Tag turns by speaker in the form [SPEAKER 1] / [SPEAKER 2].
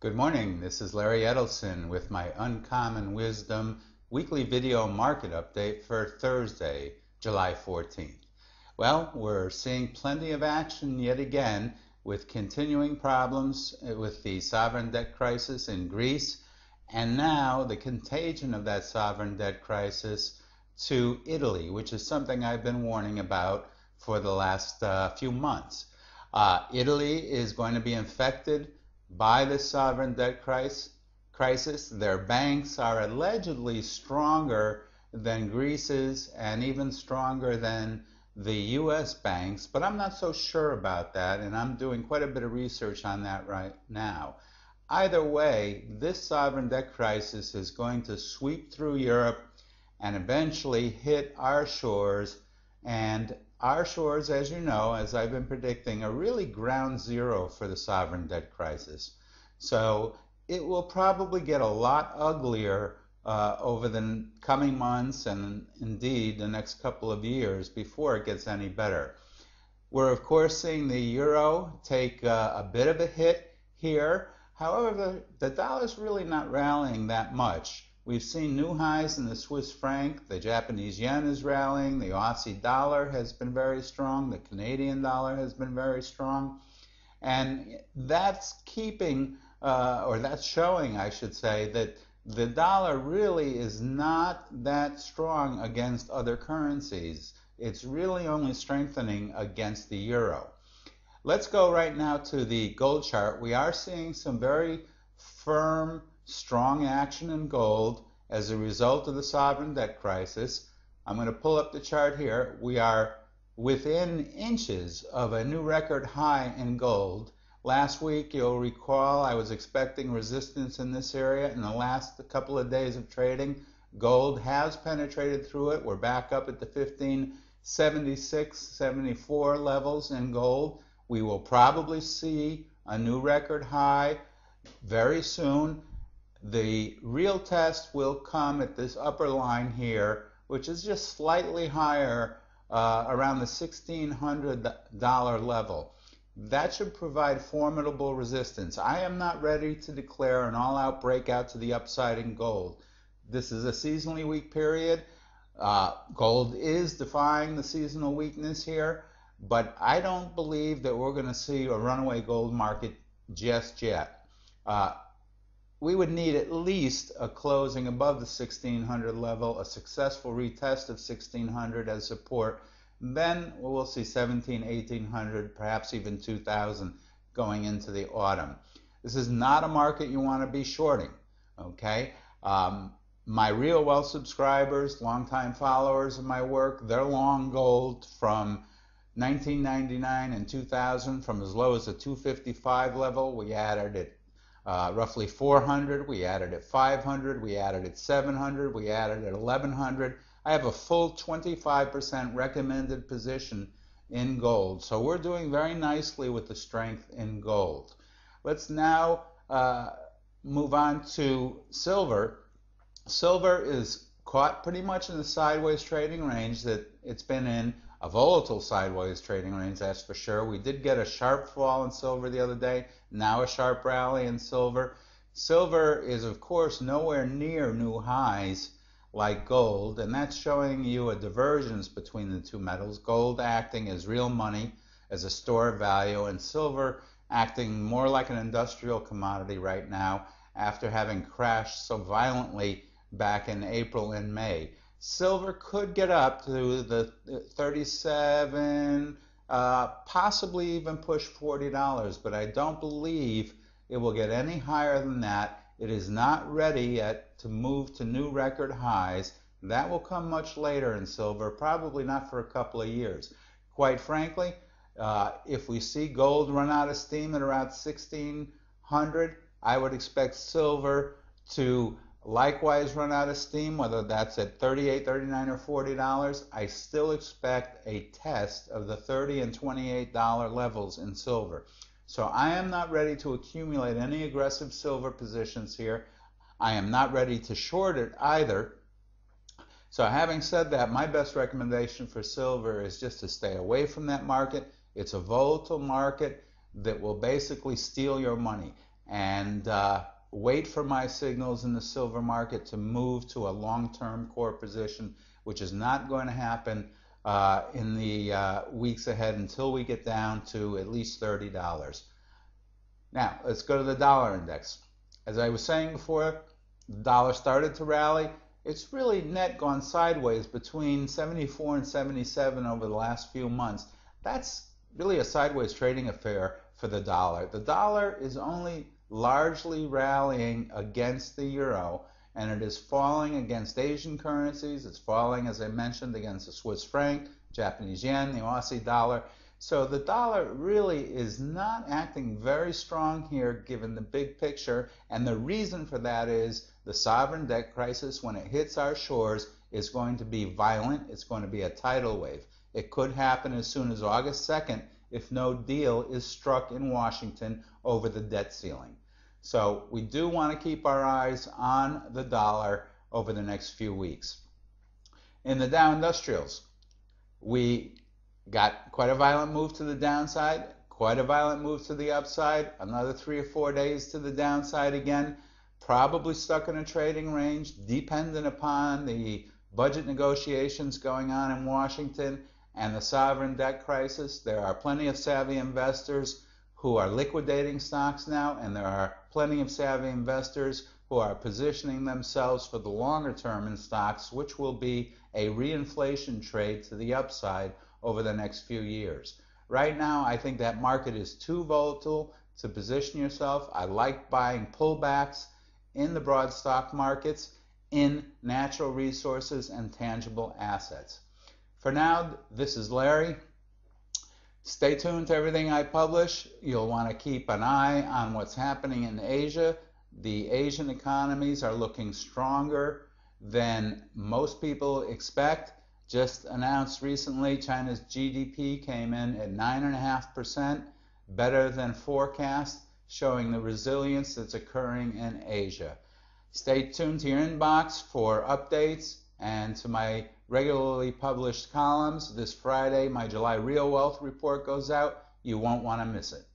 [SPEAKER 1] Good morning, this is Larry Edelson with my Uncommon Wisdom weekly video market update for Thursday, July 14th. Well, we're seeing plenty of action yet again with continuing problems with the sovereign debt crisis in Greece and now the contagion of that sovereign debt crisis to Italy, which is something I've been warning about for the last few months. Italy is going to be infected by the sovereign debt crisis. Their banks are allegedly stronger than Greece's and even stronger than the U.S. banks, but I'm not so sure about that, and I'm doing quite a bit of research on that right now. Either way, this sovereign debt crisis is going to sweep through Europe and eventually hit our shores, and our shores, as you know, as I've been predicting, are really ground zero for the sovereign debt crisis. So it will probably get a lot uglier over the coming months and indeed the next couple of years before it gets any better. We're of course seeing the euro take a bit of a hit here. However, the dollar's really not rallying that much. We've seen new highs in the Swiss franc, the Japanese yen is rallying, the Aussie dollar has been very strong, the Canadian dollar has been very strong, and that's keeping, or that's showing, I should say, that the dollar really is not that strong against other currencies. It's really only strengthening against the euro. Let's go right now to the gold chart. We are seeing some very firm, strong action in gold as a result of the sovereign debt crisis. I'm going to pull up the chart here. We are within inches of a new record high in gold. Last week, you'll recall, I was expecting resistance in this area. In the last couple of days of trading, gold has penetrated through it. We're back up at the 1576, 74 levels in gold. We will probably see a new record high very soon. The real test will come at this upper line here, which is just slightly higher, around the $1,600 level. That should provide formidable resistance. I am not ready to declare an all-out breakout to the upside in gold. This is a seasonally weak period. Gold is defying the seasonal weakness here, but I don't believe that we're going to see a runaway gold market just yet. We would need at least a closing above the 1600 level, a successful retest of 1600 as support. Then we'll see 17, 1800, perhaps even 2000 going into the autumn. This is not a market you want to be shorting, okay? My Real Wealth subscribers, longtime followers of my work, they're long gold from 1999 and 2000, from as low as the 255 level. We added it roughly 400, we added at 500, we added at 700, we added at 1100. I have a full 25% recommended position in gold. So we're doing very nicely with the strength in gold. Let's now move on to silver. Silver is caught pretty much in the sideways trading range that it's been in, a volatile sideways trading range, that's for sure. We did get a sharp fall in silver the other day, now a sharp rally in silver. Silver is, of course, nowhere near new highs like gold, and that's showing you a divergence between the two metals. Gold acting as real money, as a store of value, and silver acting more like an industrial commodity right now after having crashed so violently back in April and May. Silver could get up to the 37, possibly even push $40, but I don't believe it will get any higher than that. It is not ready yet to move to new record highs. That will come much later in silver, probably not for a couple of years. Quite frankly, if we see gold run out of steam at around 1600, I would expect silver to likewise run out of steam, whether that's at $38, $39, or $40. I still expect a test of the $30 and $28 levels in silver. So I am not ready to accumulate any aggressive silver positions here. I am not ready to short it either. So having said that, my best recommendation for silver is just to stay away from that market. It's a volatile market that will basically steal your money. and wait for my signals in the silver market to move to a long-term core position, which is not going to happen in the weeks ahead until we get down to at least $30. Now, let's go to the dollar index. As I was saying before, the dollar started to rally. It's really net gone sideways between 74 and 77 over the last few months. That's really a sideways trading affair for the dollar. The dollar is only largely rallying against the euro, and it is falling against Asian currencies. It's falling, as I mentioned, against the Swiss franc, Japanese yen, the Aussie dollar. So the dollar really is not acting very strong here given the big picture, and the reason for that is the sovereign debt crisis, when it hits our shores, is going to be violent. It's going to be a tidal wave. It could happen as soon as August 2nd if no deal is struck in Washington over the debt ceiling. So we do want to keep our eyes on the dollar over the next few weeks. In the Dow Industrials, we got quite a violent move to the downside, quite a violent move to the upside, another 3 or 4 days to the downside again, probably stuck in a trading range, dependent upon the budget negotiations going on in Washington and the sovereign debt crisis. There are plenty of savvy investors who are liquidating stocks now, and there are plenty of savvy investors who are positioning themselves for the longer term in stocks, which will be a reinflation trade to the upside over the next few years. Right now, I think that market is too volatile to position yourself. I like buying pullbacks in the broad stock markets, in natural resources and tangible assets. For now, this is Larry. Stay tuned to everything I publish. You'll want to keep an eye on what's happening in Asia. The Asian economies are looking stronger than most people expect. Just announced recently, China's GDP came in at 9.5%, better than forecast, showing the resilience that's occurring in Asia. Stay tuned to your inbox for updates and to my regularly published columns. This Friday, my July Real Wealth Report goes out. You won't want to miss it.